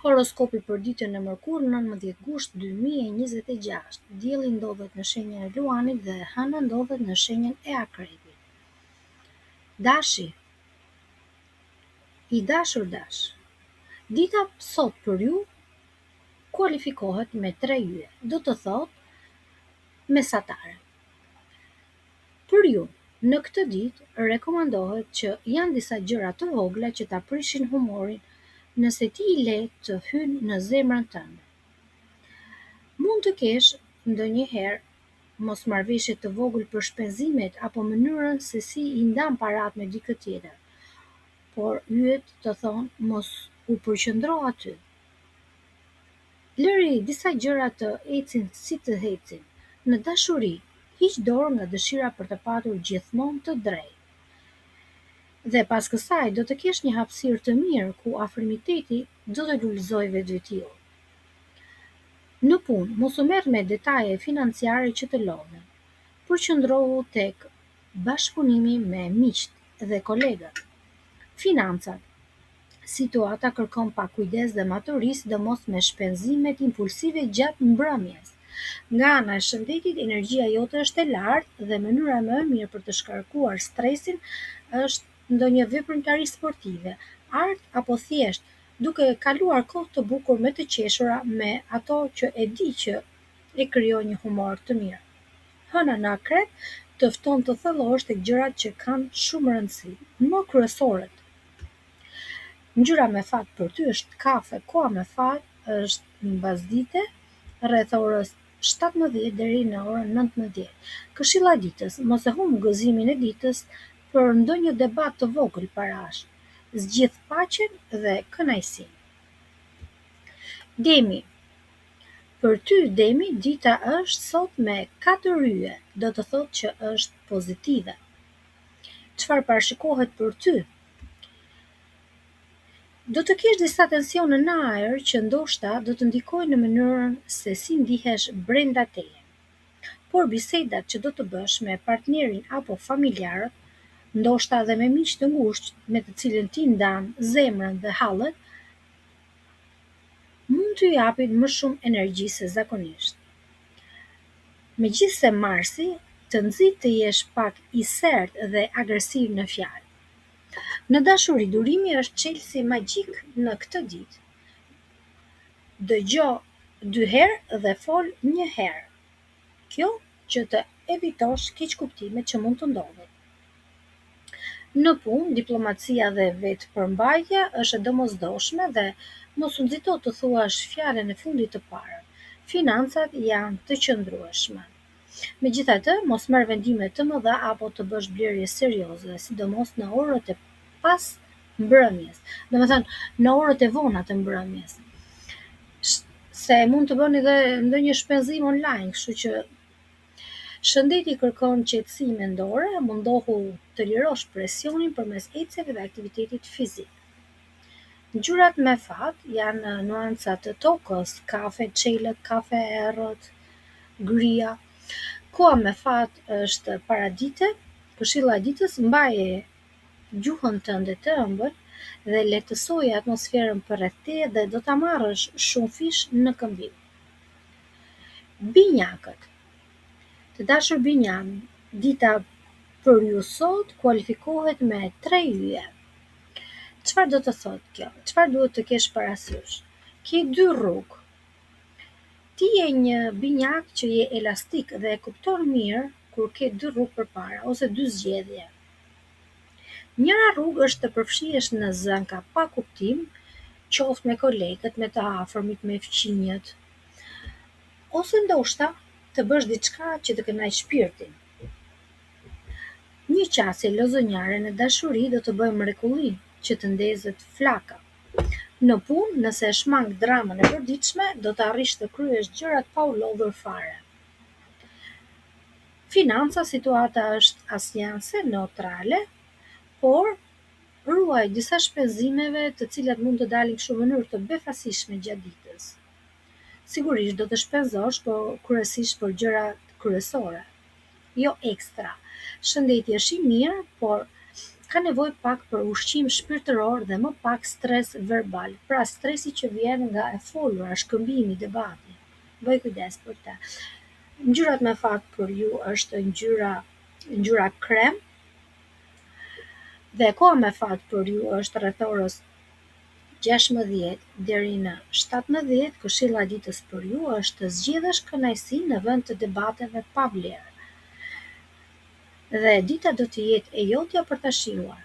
Horoskopi për ditën e mërkurë 19 gusht 2026. Dielli ndodhet në shenjën e Luanit dhe Hëna ndodhet në shenjën e Akrepit. Dashi, i dashur dash. Dita sot për ju kualifikohet me 3 yje, do të thotë mesatare. Për ju, në këtë ditë rekomandohet që janë disa gjëra të vogla që ta prishin humorin nëse ti i le të hynë në zemrën tënde. Mund të kesh ndonjëherë mosmarrëveshje të vogël për shpenzimet apo mënyrën se si i ndan parat me dikë tjetër, por yjet të thonë mos u përqendro aty. Lëri disa gjëra të ecin si të ecin. Në dashuri, hiq dorë nga dëshira për të patur gjithmonë të drejtë. Dhe pas kësaj do të kesh një hapësirë të mirë ku afrimiteti do të lulëzojë vetvetiu. Në punë, mos u merr me detaje financiare që të lodhen. Përqendrohu tek bashkëpunimi me miqt dhe kolegët. Financat. Situata kërkon pak kujdes dhe maturis, sidomos me shpenzimet impulsive gjatë mbrëmjes. Nga ana e shëndetit, energjia jote është e lartë dhe mënyra më e mirë për të shkarkuar stresin është ndonjë veprimtari sportive, art apo thjesht duke kaluar kohë të bukur me të qeshura me ato që e di që e krijon një humor të mirë. Hëna në Akrep të fton të thellohesh tek gjërat që kanë shumë rëndësi, më kryesorët. Ngjyra me fat për ty është kafe, koha me fat është mbasdite rreth orës 17 deri në orën 19. Këshilla e ditës: mos e humb gëzimin e ditës për ndonjë debat të vogël parash. Zgjidh paqen dhe kënaqësinë. Demi. Për ty Demi, dita është sot me 4 yje, do të thotë që është pozitive. Çfarë parashikohet për ty? Do të kesh disa tensione në ajër që ndoshta do të ndikojnë në mënyrën se si ndihesh brenda teje. Por bisedat që do të bësh me partnerin apo familjarët, ndoshta edhe me miq të ngushtë me të cilën ti ndan zemrën dhe hallet, mund t'ju japin më shumë energji se zakonisht. Megjithse Marsi të nxit të jesh pak i sertë dhe agresiv në fjalë. Në dashuri, durimi është çelësi magjik në këtë ditë. Dëgjo 2 herë dhe fol 1 herë. Kjo që të evitosh keqkuptimet që mund të ndodhin. Në punë, diplomacia dhe vetëpërmbajtja është e domosdoshme dhe mos u nxito të thuash fjalën e fundit të parë. Financat janë të qëndrueshme. Megjithatë, mos marr vendime të mëdha apo të bësh blerje serioze, sidomos në orët e pas mbrëmjes. Domethënë, në orët e vona të mbrëmjes. Se mund të bëni edhe ndonjë shpenzim online, kështu që shëndeti kërkon qetësi mendore, mundohu të lirosh presionin përmes ecjeve dhe aktivitetit fizik. Ngjyrat me fat janë nuancat të tokës, kafe çelët, kafe errët, gria. Koha me fat është paradite. Këshilla e ditës: mbaje gjuhën tënde të ëmbël dhe lehtësoje atmosferën përreth teje dhe do ta marrësh shumë fish në këmbim. Binjakët. Të dashur binjak, dita për ju sot kualifikohet me 3 yje. Çfarë do të thotë kjo? Çfarë duhet të kesh parasysh? Ke 2 rrugë. Ti je një binjak që je elastik dhe e kupton mirë kur ke 2 rrugë përpara ose 2 zgjedhje. Njëra rrugë është të përfshihesh në zënka pa kuptim, qoftë me kolegët, me të afërmit, me fëmijët, ose ndoshta të bësh diçka që të kënaq shpirtin. Një qasje lozonjare në dashuri do të bëjë mrekulli që të ndezet flaka. Në punë, nëse e shmang dramën e përditshme, do të arrish të kryesh gjërat pa u lodhur fare. Financa, situata është asnjëse neutrale, por ruaj disa shpenzimeve të cilat mund të dalin kështu në mënyrë të befasishme gjatë ditës. Sigurisht do të shpenzosh, por kryesisht për gjërat kryesore, jo ekstra. Shëndeti është i mirë, por ka nevojë pak për ushqim shpirtëror dhe më pak stres verbal, pra stresi që vjen nga e folura, shkëmbimi, debati. Bëj kujdes për të. Ngjyrat me fat për ju është ngjyra krem dhe koha me fat për ju është rreth orës 16 deri në 17. Këshilla e ditës për ju është të zgjidhësh kënaqësi në vend të debateve pa vlerë. Dhe dita do të jetë e jotja për ta shijuar.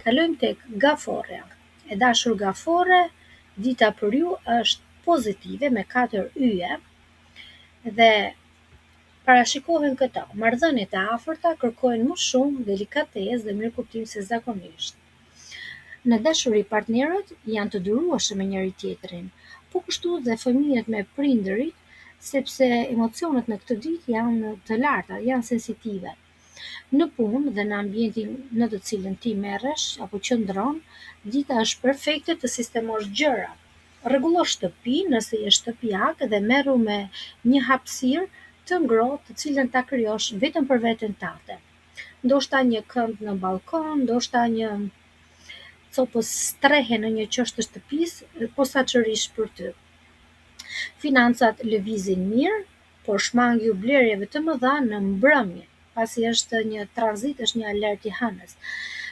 Kalojmë tek gaforja. E dashur gafore, dita për ju është pozitive me 4 yje dhe parashikohen këto: marrëdhëniet e afërta kërkojnë më shumë delikatesë dhe mirëkuptim se zakonisht. Në dashuri partnerët janë të durueshëm me njëri tjetrin, po kështu dhe fëmijët me prindërit, sepse emocionet në këtë ditë janë të larta, janë sensitive. Në punë dhe në ambientin në të cilën ti merresh apo qëndron, dita është perfekte të sistemosh gjëra. Rregullo shtëpinë nëse je shtëpiak dhe merru me një hapësirë të ngrohtë të cilën ta krijosh vetëm për veten tënde. Ndoshta një këmbë në balkon, ndoshta një copës strehe në një qosht të shtëpisë, posaçërisht për ty. Financat lëvizin mirë, por shmangi blerjeve të mëdha në mbrëmje, pasi është një tranzit, është një alert i hënës.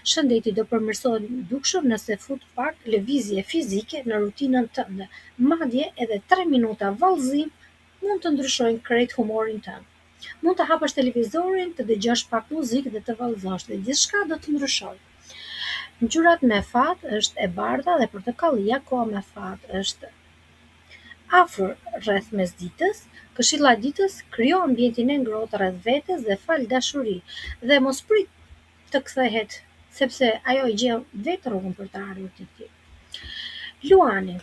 Shëndeti do përmirësohet dukshëm nëse fut pak lëvizje fizike në rutinën tënde. Madje edhe 3 minuta vallëzim mund të ndryshojnë krejt humorin tënd. Mund të hapësh televizorin, të dëgjosh pak muzikë dhe të vallëzosh dhe gjithçka do të ndryshojë. Ngjyrat me fat është e bardha dhe portokallia, koha me fat është afër rreth mesditës. Këshilla e ditës: krijo ambientin e ngrohtë rreth vetes dhe fal dashuri dhe mos prit të kthehet, sepse ajo i gjen vetë rrugën për të ardhur te ti. Luani.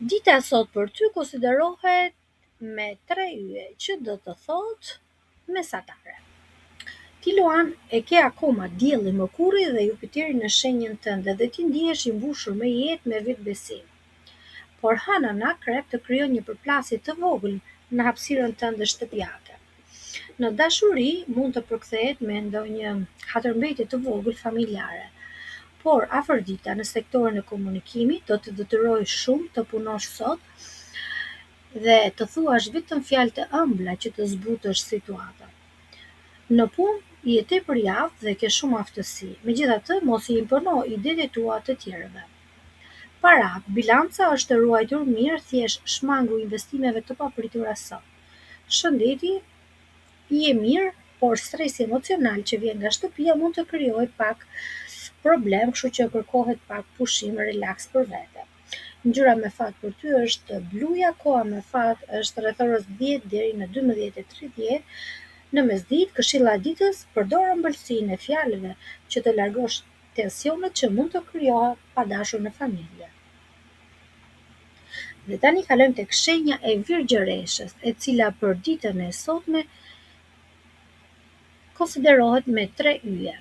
Dita sot për ty konsiderohet me 3 yje, që do të thotë mesatare. Ti Luan e ke akoma diellin, Merkurin dhe Jupiterin në shenjën tënde dhe ti ndihesh i mbushur me jetë, me vetbesim. Por hëna në Akrep të krijon një përplasje të vogël në hapësirën tënde shtëpiake. Në dashuri mund të përkthehet me ndonjë hatërmbetje të vogël familjare. Por afërdita në sektorin e komunikimit do të detyrojë shumë të punosh sot dhe të thuash vetëm fjalë të ëmbla që të zbutësh situatën. Në punë je tepër i aftë dhe ke shumë aftësi, megjithatë mos i impono idetë tua të tjerëve. Para, bilanca është e ruajtur mirë, thjesht shmangu investimeve të papritura sot. Shëndeti je mirë, por stresi emocional që vjen nga shtëpia mund të krijojë pak problem, kështu që kërkohet pak pushim, relaks për vete. Ngjyra me fat për ty është bluja, koha me fat është rreth orës 10 deri në 12:30. Në mesditë, këshilla e ditës: përdor ëmbëlsinë e fjalëve që të largosh tensionet që mund të krijohen pa dashur në familje. Dhe tani kalojmë tek shenja e Virgjëreshës, e cila për ditën e sotme konsiderohet me 3 yje.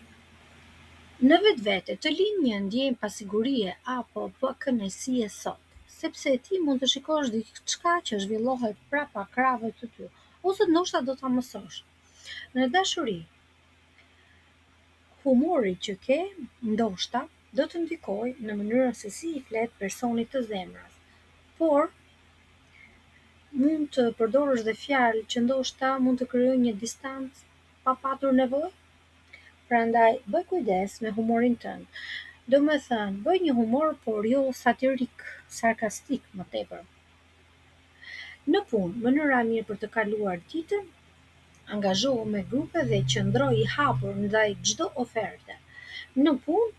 Në vetvete të lind një ndjenjë pasigurie apo kënaqësie sot, sepse ti mund të shikosh diçka që zhvillohet prapa krave të ty, ose ndoshta do ta mësosh. Në dashuri, humori që ke ndoshta do të ndikojë në mënyrën se si i flet personit të zemrës, por mund të përdorësh dhe fjalë që ndoshta mund të krijojnë një distancë pa patur nevojë. Prandaj bëj kujdes me humorin tënd. Domethënë, bëj një humor por jo satirik, sarkastik më tepër. Në punë, mënyra e mirë për të kaluar ditën: angazhohu me grupe dhe qëndroj i hapur ndaj çdo oferte. Në punë,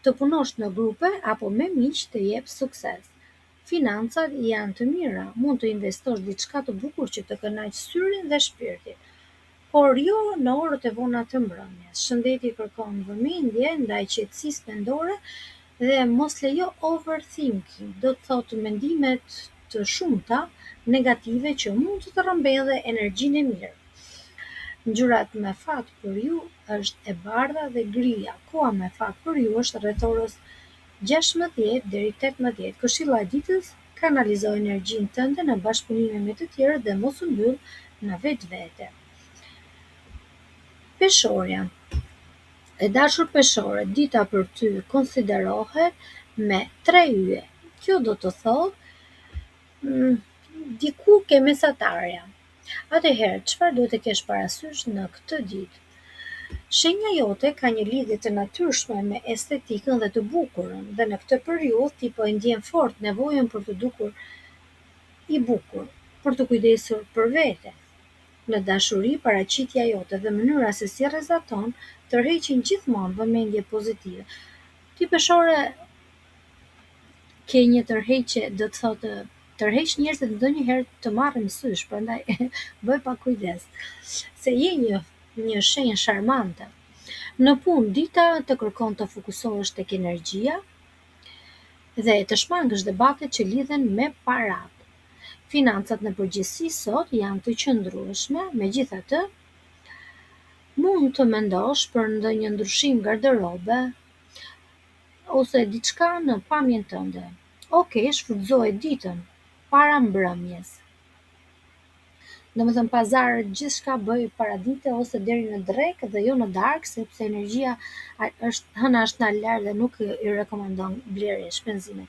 të punosh në grupe apo me miq të jep sukses. Financat janë të mira, mund të investosh diçka të bukur që të kënaq syrin dhe shpirtin, por jo në orët e vona të mbrëmjes. Shëndeti kërkon vëmendje ndaj qetësisë mendore dhe mos lejo overthinking, do të thotë mendimet të shumta negative që mund të rrëmbellë energjinë e mirë. Ngjyrat me fat për ju është e bardha dhe grija, koha me fat për ju është rreth orës 16 deri 18. Këshilla e ditës: kanalizo energjinë tënde në bashkëpunime me të tjerët dhe mos u mbyll në vetvete. Peshorja. E dashur peshore, dita për ty konsiderohet me 3 yje. Kjo do të thotë diku ke mesatarja. Atëherë, çfarë duhet të kesh parasysh në këtë ditë? Shenja jote ka një lidhje të natyrshme me estetikën dhe të bukurën, dhe në këtë periudhë ti po e ndjen fort nevojën për të dukur i bukur, për të kujdesur për vete. Në dashuri, paraqitja jote dhe mënyra se si rrezaton tërheqin gjithmonë vëmendje pozitive. Ti peshore ke një tërheqje, do të thotë tërheq njerëzit ndonjëherë të marrin sysh, prandaj bëj pak kujdes, se je një shenjë sharmante. Në punë, dita të kërkon të fokusohesh tek energjia dhe të shmangësh debatet që lidhen me paratë. Financat në përgjithësi sot janë të qëndrueshme, megjithatë, mund të mendosh për ndonjë ndryshim garderobe ose diçka në pamjen tënde. Okej, shfrytëzoje ditën para mbrëmjes. Domethënë pazar gjithçka bëj paradite ose deri në drekë dhe jo në darkë, sepse energjia hëna është në lart dhe nuk i rekomandon blerje shpenzimet.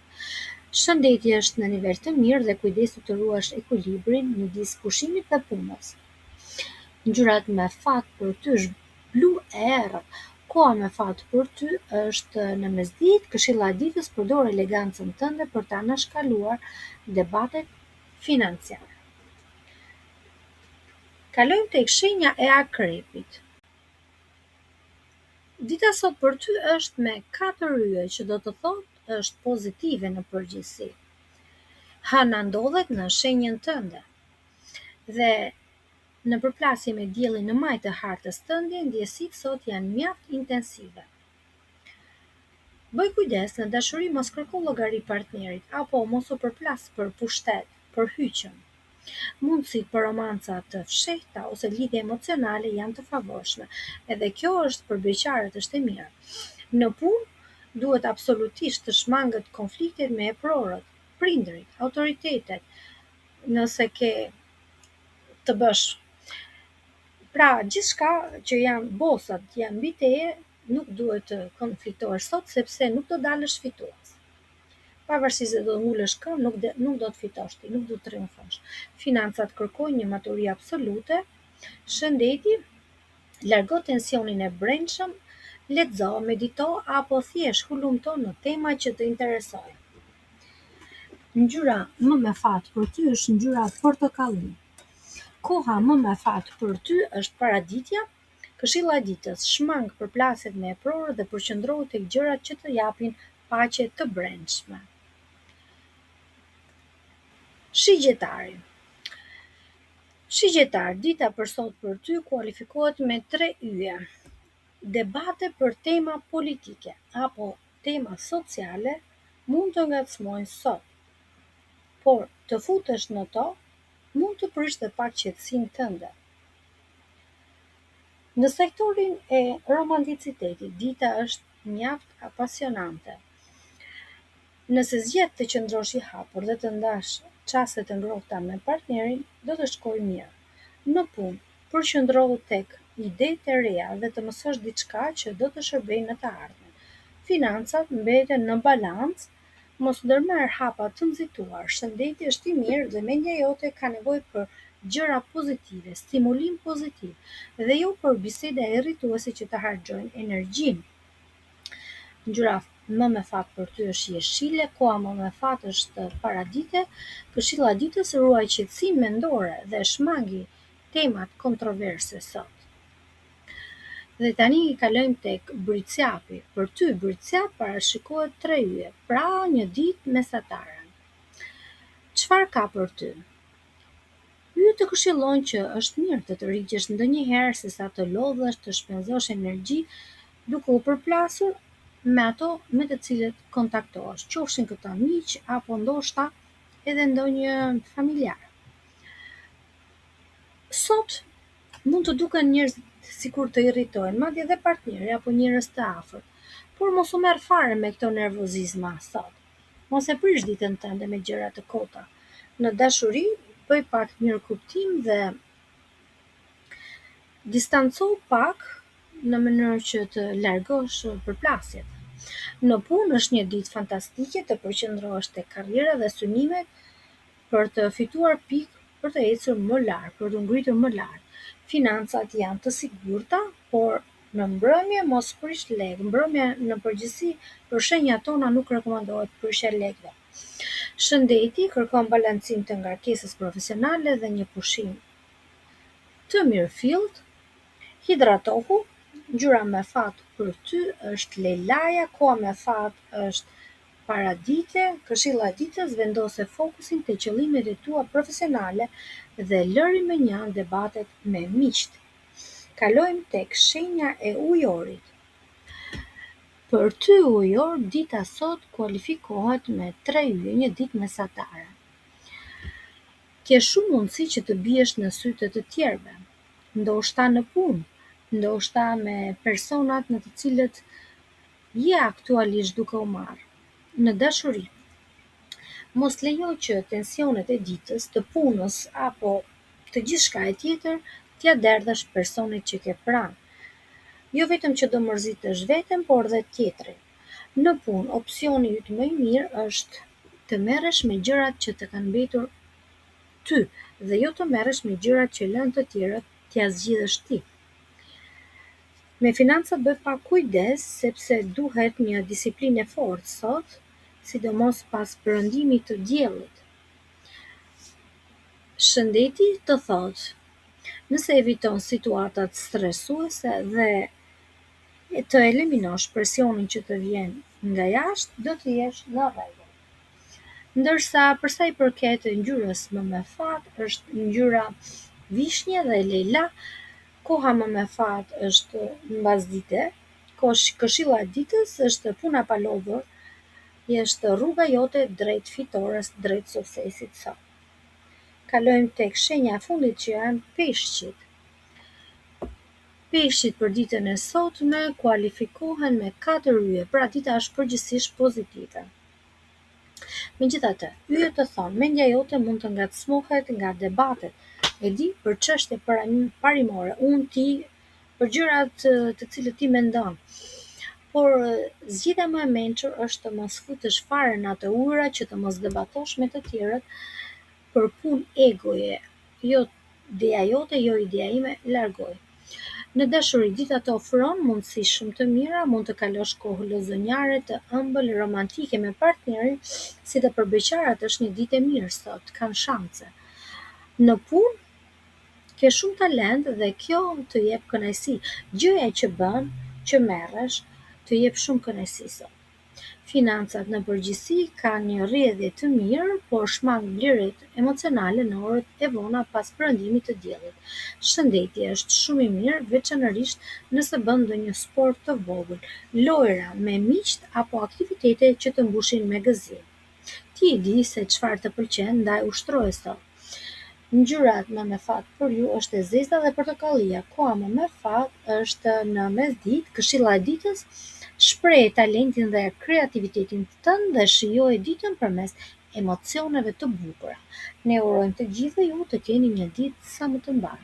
Shëndeti është në nivel të mirë dhe kujdesu të ruash ekuilibrin midis pushimit dhe punës. Ngjyrat me fat për ty është blu e errët. Koha me fat për ty është në mesditë, këshilla e ditës përdor elegancën tënde për ta anashkaluar debatet financiare. Kalojmë tek shenja e akrepit. Dita sot për ty është me 4 yje, që do të thotë është pozitive në përgjithësi. Hëna ndodhet në shenjën tënde dhe në përplasje me diellin në majtë të hartës tënde, ndjesitë sot janë mjaft intensive. Bëj kujdes, në dashuri mos kërko llogari partnerit apo mos u përplas për pushtet, për hyqjen. Mundësit për romanca të fshehta ose lidhje emocionale janë të favorshme, edhe kjo është për beqarët është e mirë. Në punë, duhet absolutisht të shmangët konfliktet me eprorët, prindërit, autoritetet, nëse ke të bësh. Pra, gjithçka që janë bosat, janë mbi teje, nuk duhet të konfliktohesh sot, sepse nuk do dalësh fitues. Pavarësisht se do të ngulesh këmbë, nuk do të fitosh ti, nuk do të triumfosh. Financat kërkojnë një maturi absolute. Shëndeti, largo tensionin e brendshëm, lexo, medito apo thjesht hulumto në tema që të interesojnë. Ngjyra më me fat për ty është ngjyra portokalli. Koha më me fat për ty është paraditja. Këshilla e ditës, shmang përplasjet me eprorët dhe përqendrohu tek gjërat që të japin paqe të brendshme. Shigjetari. Shigjetar, dita për sot për ty kualifikohet me 3 yje. Debate për tema politike apo tema sociale mund të ngacmojnë sot, por të futesh në to mund të prish dhe pak qetësinë tënde. Në sektorin e romanticitetit, dita është mjaft apasionante. Nëse zgjedh të qëndrosh i hapur dhe të ndash çaste të ngrohta me partnerin, do të shkojë mirë. Në punë, përqendrohu tek idetë e reja dhe të mësosh diçka që do të shërbejë në të ardhmen. Financat mbeten në balancë, mos ndërmerr hapa të nxituar. Shëndeti është i mirë dhe mendja jote ka nevojë për gjëra pozitive, stimulim pozitiv, dhe jo për biseda irrituese që të harxojnë energjinë. Ngjyra më me fat për ty është jeshile, koha më me fat është paradite, këshilla e ditës ruaj qetësinë mendore dhe shmangi temat kontroverse sot. Dhe tani kalojmë tek brytësjapi. Për ty brytësjap parashikohet 3 yje, pra një ditë mesatare. Çfarë ka për ty? Yjet të këshillojnë që është mirë të tërhiqesh ndonjëherë sesa të lodhesh, të shpenzosh energji duke u përplasur me ato me të cilët kontaktohesh, qofshin këta miq apo ndoshta edhe ndonjë familjar. Sot mund të duken njerëzit sikur të irritojnë, madje edhe partneri apo njerëz të afërt, por mos u merr fare me këto nervozizma sot. Mos e prish ditën tënde me gjëra të kota. Në dashuri, bëj pak mirëkuptim dhe distanco pak në mënyrë që të largosh përplasjet. Në punë është një ditë fantastike të përqendrohesh tek karriera dhe synimet për të fituar pikë për të ecur më lart, për të ngritur më lart. Financat janë të sigurta, por në mbrëmje mos prish lekë. Mbrëmja në përgjithësi për shenjat tona nuk rekomandohet prishja e lekëve. Shëndeti kërkon balancim të ngarkesës profesionale dhe një pushim të mirëfillt. Hidratohu. Ngjyra me fat për ty është lejlaja, koha me fat është paradite, këshilla e ditës vendose fokusin te qëllimet e tua profesionale dhe lëri me një anë debatet me miqt. Kalojmë tek shenja e ujorit. Për ty ujor, dita sot kualifikohet me 3 yje, një ditë mesatare. Ke shumë mundësi që të biesh në sytë të tjerëve, ndoshta në punë, ndoshta me personat në të cilët je aktualisht duke u marrë. Në dashuri, mos lejo që tensionet e ditës, të punës apo të gjithçka e tjetër t'ja derdhësh personit që ke pranë. Jo vetëm që do mërzitesh veten, por edhe tjetrin. Në punë, opsioni yt më i mirë është të merresh me gjërat që të kanë mbetur ty dhe jo të merresh me gjërat që lën të tjerët t'ja zgjidhësh ti. Me financat bëj pak kujdes sepse duhet një disiplinë e fortë sot, sidomos pas perëndimit të diellit. Shëndeti të thotë, nëse eviton situatat stresuese dhe të eliminosh presionin që të vjen nga jashtë, do të jesh në rregull. Ndërsa për sa i përket ngjyrës më me fat është ngjyra vishnje dhe lejla, koha më me fat është mbasdite, këshilla e ditës është puna pa lodhur, është rruga jote drejt fitores, drejt suksesit sot. Kalojmë tek shenja e fundit që janë peshqit. Peshqit për ditën e sotme kualifikohen me 4 yje, pra dita është përgjithsisht pozitive. Megjithatë, yjet të thonë, mendja jote mund të ngacmohet nga debatet. E di për çështje parimore, unë ti për gjërat të cilët ti mendon. Por zgjidhja më e mençur është të mos futesh fare në ato ujëra, që të mos debatosh me të tjerët për punë egoje. Jo ideja jote, jo ideja ime, largoj. Në dashuri, dita të ofron mundësi shumë të mira, mund të kalosh kohë lozonjare, të ëmbël, romantike me partnerin, si dhe për beqarat është një ditë e mirë sot, kanë shanse. Në punë, ke shumë talent dhe kjo të jep kënaqësi. Gjëja që bën, që merresh, të jep shumë kënaqësi sot. Financat në përgjithësi kanë një rrjedhje të mirë, por shmang vlerët emocionale në orët e vona pas perëndimit të diellit. Shëndeti është shumë i mirë, veçanërisht nëse bën ndonjë sport të vogël, lojra me miqt apo aktivitete që të mbushin me gëzim. Ti e di se çfarë të pëlqen, ndaj ushtroje sot. Ngjyrat më me fat për ju është e zeza dhe portokallia. Koha më me fat është në mesditë, këshilla e ditës, shpreh talentin dhe kreativitetin tënd dhe shijoje ditën përmes emocioneve të bukura. Ne urojmë të gjithë ju të keni një ditë sa më të mbar.